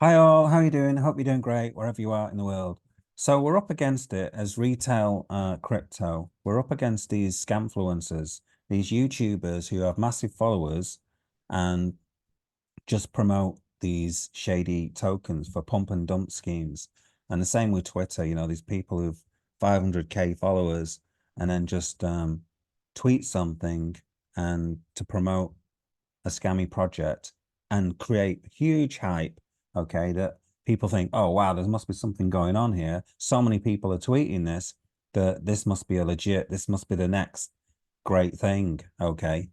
Hi all, how are you doing? Hope you're doing great wherever you are in the world. So we're up against it as retail crypto. We're up against these scamfluencers, these YouTubers who have massive followers and just promote these shady tokens for pump and dump schemes. And the same with Twitter, these people who've 500k followers and then just tweet something and to promote a scammy project and create huge hype, okay, that people think, oh, wow, there must be something going on here. So many people are tweeting this, that this must be this must be the next great thing, okay?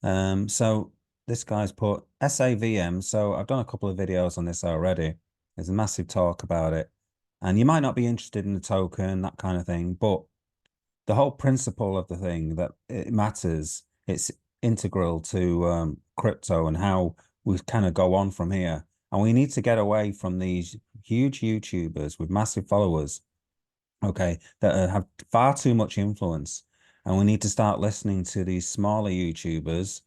So this guy's put SAVM. So I've done a couple of videos on this already. There's a massive talk about it. And you might not be interested in the token, that kind of thing, but the whole principle of the thing that it matters, it's integral to crypto and how we kind of go on from here. And we need to get away from these huge YouTubers with massive followers, okay, that have far too much influence. And we need to start listening to these smaller YouTubers,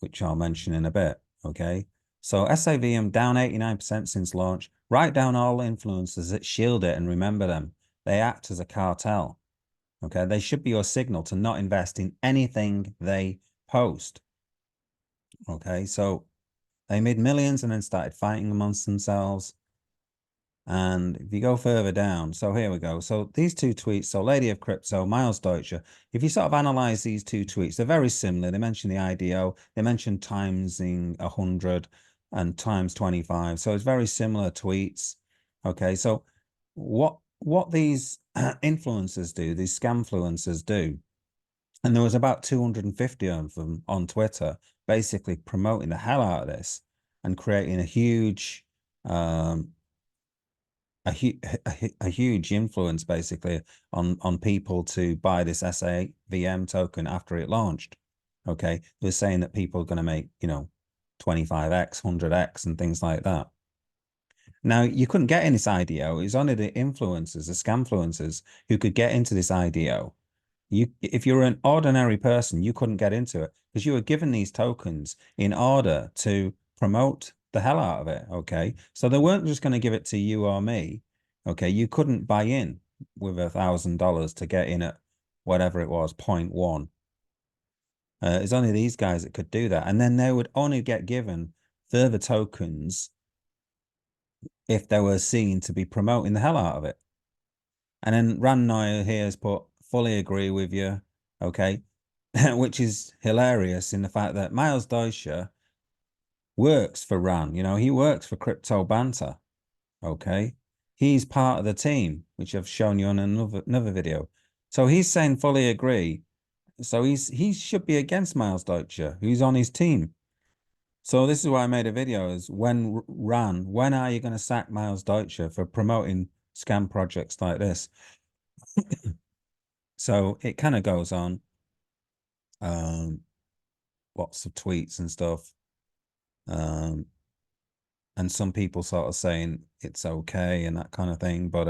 which I'll mention in a bit, okay? So SAVM down 89% since launch. Write down all influencers that shield it and remember them. They act as a cartel. Okay, they should be your signal to not invest in anything they post. Okay, so they made millions and then started fighting amongst themselves. And if you go further down, so here we go. So these two tweets, so Lady of Crypto, Miles Deutscher, if you sort of analyze these two tweets, they're very similar. They mention the IDO, they mention timesing 100 and times 25. So it's very similar tweets. Okay, so what these influencers do, these scamfluencers do, and there was about 250 of them on Twitter, basically promoting the hell out of this and creating um, a huge influence basically on people to buy this SAVM token after it launched. Okay, they're saying that people are going to make 25x, 100x, and things like that. Now, you couldn't get in this IDO. It was only the influencers, the scamfluencers, who could get into this IDO. If you're an ordinary person, you couldn't get into it because you were given these tokens in order to promote the hell out of it. Okay. So they weren't just going to give it to you or me. Okay. You couldn't buy in with $1,000 to get in at whatever it was, 0.1. It's only these guys that could do that. And then they would only get given further tokens if they were seen to be promoting the hell out of it. And then Rannoy here has put, fully agree with you, okay, which is hilarious in the fact that Miles Deutscher works for Ran, he works for Crypto Banter, okay? He's part of the team, which I've shown you on another video. So he's saying fully agree. So he should be against Miles Deutscher, who's on his team. So this is why I made a video is when are you going to sack Miles Deutscher for promoting scam projects like this? So it kind of goes on, um, lots of tweets and stuff. Um, and some people sort of saying it's okay and that kind of thing. But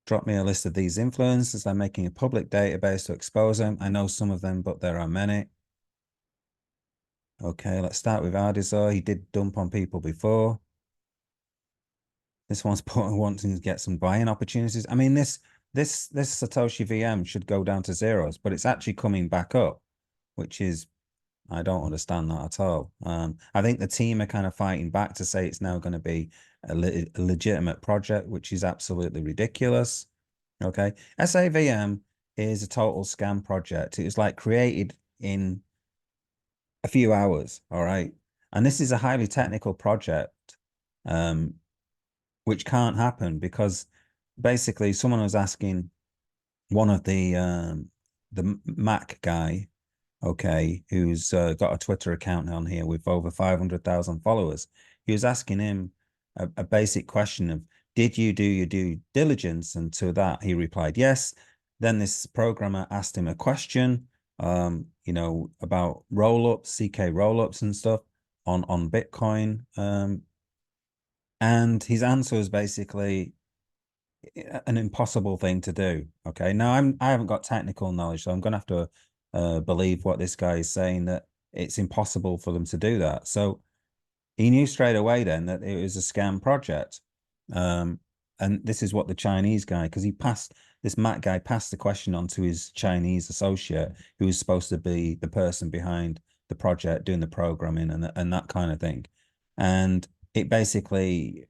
drop me a list of these influencers. I'm making a public database to expose them. I know some of them, but there are many. Okay, let's start with Ardizor. He did dump on people before. This one's wanting to get some buying opportunities. I mean, this Satoshi VM should go down to zeros, but it's actually coming back up, which is, I don't understand that at all. I think the team are kind of fighting back to say it's now going to be a legitimate project, which is absolutely ridiculous. Okay, SAVM is a total scam project. It was like created in a few hours. All right, and this is a highly technical project. Um, which can't happen because basically someone was asking one of the Mac guy, okay, who's got a Twitter account on here with over 500,000 followers. He was asking him a basic question of, did you do your due diligence? And to that, he replied, yes. Then this programmer asked him a question, about roll-ups, CK roll-ups and stuff on Bitcoin. And his answer was basically an impossible thing to do. Okay. Now I haven't got technical knowledge, so I'm gonna have to believe what this guy is saying, that it's impossible for them to do that. So he knew straight away then that it was a scam project. And this is what the Chinese guy, because this Matt guy passed the question on to his Chinese associate, who was supposed to be the person behind the project, doing the programming and that kind of thing. And it basically,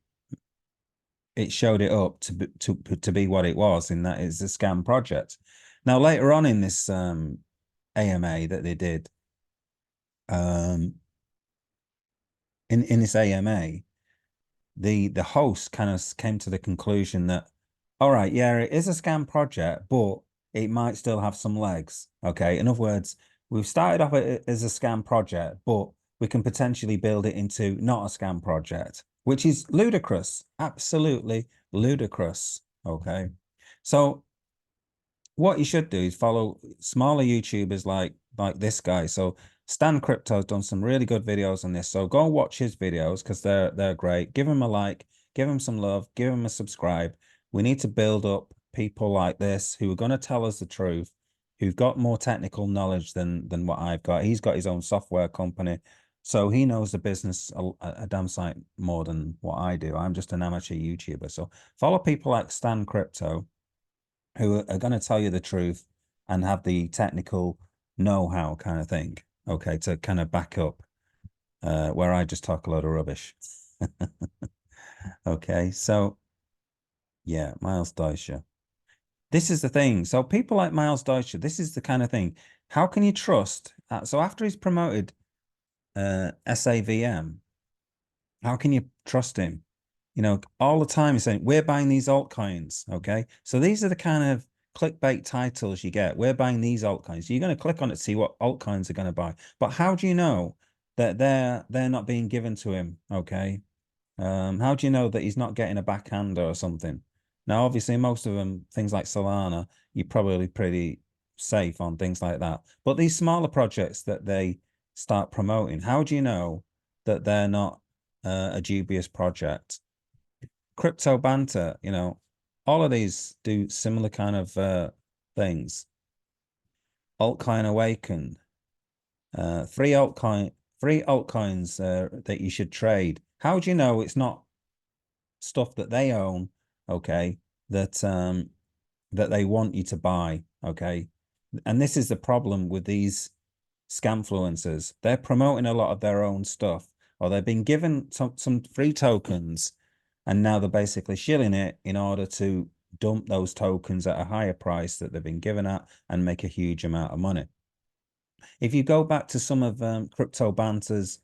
it showed it up to be what it was, in that it's a scam project. Now, later on in this AMA that they did, in this AMA, the host kind of came to the conclusion that, all right, yeah, it is a scam project, but it might still have some legs. Okay. In other words, we've started off as a scam project, but we can potentially build it into not a scam project, which is ludicrous, absolutely ludicrous. Okay. So what you should do is follow smaller YouTubers like this guy. So Stan Crypto's done some really good videos on this. So go watch his videos, because they're great. Give him a like, give him some love, give him a subscribe. We need to build up people like this who are going to tell us the truth, who've got more technical knowledge than what I've got. He's got his own software company, so he knows the business a damn sight more than what I do. I'm just an amateur YouTuber. So follow people like Stan Crypto, who are going to tell you the truth and have the technical know-how kind of thing, okay, to kind of back up where I just talk a lot of rubbish. Okay, so yeah, Miles Deutscher. This is the thing. So people like Miles Deutscher, this is the kind of thing. How can you trust? So after he's promoted SAVM, how can you trust him? You know, all the time he's saying, we're buying these altcoins. Okay. So these are the kind of clickbait titles you get. We're buying these altcoins. You're going to click on it to see what altcoins are going to buy. But how do you know that they're not being given to him? Okay. How do you know that he's not getting a backhand or something? Now, obviously, most of them, things like Solana, you're probably pretty safe on things like that. But these smaller projects that they start promoting, how do you know that they're not a dubious project? Crypto Banter, you know, all of these do similar kind of things. Altcoin Awaken, three altcoins that you should trade. How do you know it's not stuff that they own? Okay, that that they want you to buy. Okay, and this is the problem with these scamfluencers. They're promoting a lot of their own stuff, or they've been given some free tokens, and now they're basically shilling it in order to dump those tokens at a higher price that they've been given at and make a huge amount of money. If you go back to some of Crypto Banter's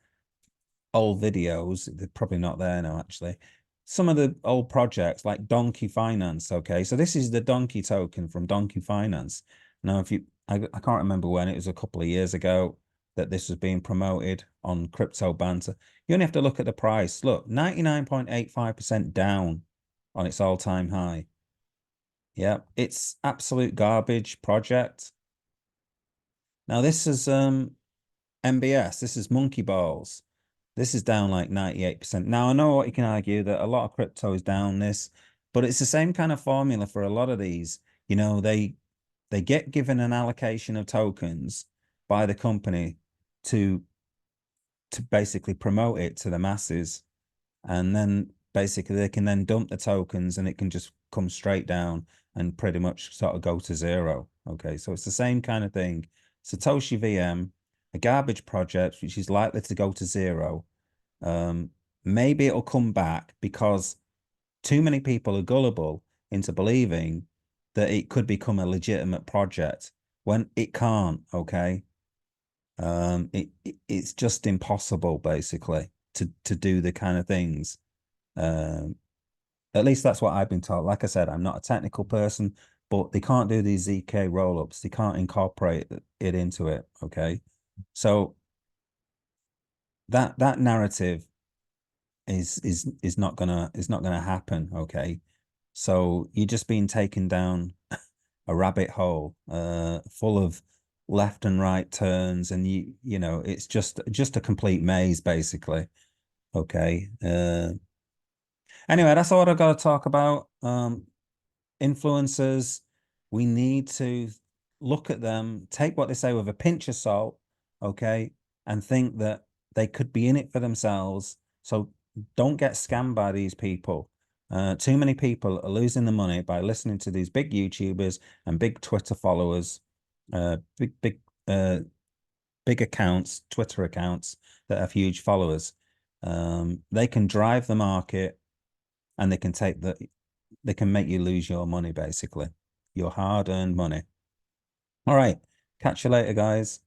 old videos, they're probably not there now, actually. Some of the old projects like Donkey Finance. Okay, so this is the Donkey token from Donkey Finance. Now, I can't remember when, it was a couple of years ago that this was being promoted on Crypto Banter. You only have to look at the price. Look, 99.85% down on its all-time high. Yeah, it's absolute garbage project. Now, this is MBS. This is Monkey Balls. This is down like 98%. Now, I know what you can argue that a lot of crypto is down this, but it's the same kind of formula for a lot of these. You know, they get given an allocation of tokens by the company to basically promote it to the masses, and then basically they can then dump the tokens and it can just come straight down and pretty much sort of go to zero. Okay, so it's the same kind of thing. satoshivm, a garbage project which is likely to go to zero. Maybe it'll come back because too many people are gullible into believing that it could become a legitimate project when it can't. Okay, it's just impossible basically to do the kind of things. At least that's what I've been told. Like I said, I'm not a technical person, but they can't do these ZK roll-ups. They can't incorporate it into it. Okay, so that narrative is not gonna happen. Okay, so you're just being taken down a rabbit hole full of left and right turns, and you know, it's just a complete maze basically. Okay, anyway, that's all I've got to talk about. Influencers, we need to look at them, take what they say with a pinch of salt. Okay, and think that they could be in it for themselves. So don't get scammed by these people. Too many people are losing the money by listening to these big YouTubers and big Twitter followers, big accounts, Twitter accounts that have huge followers. They can drive the market, and they can make you lose your money, basically, your hard-earned money. All right, catch you later, guys.